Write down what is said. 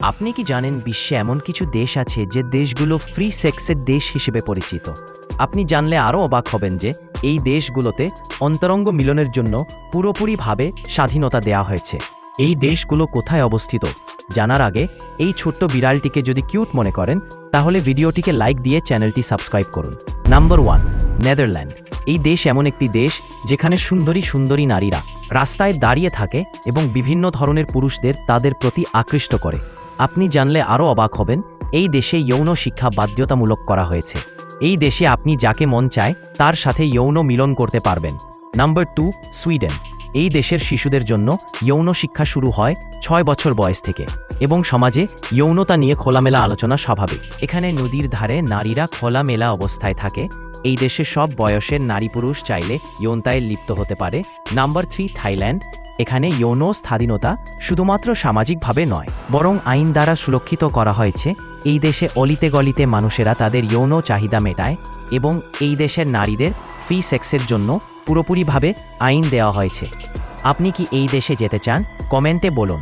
আপনি কি জানেন বিশ্বে এমন কিছু দেশ আছে যে দেশগুলো ফ্রি সেক্সের দেশ হিসেবে পরিচিত? আপনি জানলে আরও অবাক হবেন যে এই দেশগুলোতে অন্তরঙ্গ মিলনের জন্য পুরোপুরিভাবে স্বাধীনতা দেওয়া হয়েছে। এই দেশগুলো কোথায় অবস্থিত জানার আগে এই ছোট্ট বিড়ালটিকে যদি কিউট মনে করেন তাহলে ভিডিওটিকে লাইক দিয়ে চ্যানেলটি সাবস্ক্রাইব করুন। Number 1, Netherland. এই দেশ এমন একটি দেশ যেখানে সুন্দরী সুন্দরী নারীরা রাস্তায় দাঁড়িয়ে থাকে এবং বিভিন্ন ধরনের পুরুষদের তাদের প্রতি আকৃষ্ট করে। আপনি জানলে আরও অবাক হবেন, এই দেশে যৌন শিক্ষা বাধ্যতামূলক করা হয়েছে। এই দেশে আপনি যাকে মন চায় তার সাথে যৌন মিলন করতে পারবেন। Number 2, Sweden. এই দেশের শিশুদের জন্য যৌন শিক্ষা শুরু হয় 6 বছর বয়স থেকে এবং সমাজে যৌনতা নিয়ে খোলামেলা আলোচনা স্বাভাবিক। এখানে নদীর ধারে নারীরা খোলামেলা অবস্থায় থাকে। এই দেশে সব বয়সের নারী পুরুষ চাইলে যৌনতায় লিপ্ত হতে পারে। Number 3, Thailand. এখানে যৌন স্বাধীনতা শুধুমাত্র সামাজিকভাবে নয় বরং আইন দ্বারা সুরক্ষিত করা হয়েছে। এই দেশে অলিতে গলিতে মানুষেরা তাদের যৌন চাহিদা মেটায় এবং এই দেশের নারীদের ফ্রি সেক্সের জন্য পুরোপুরিভাবে আইন দেওয়া হয়েছে। আপনি কি এই দেশে যেতে চান? কমেন্টে বলুন।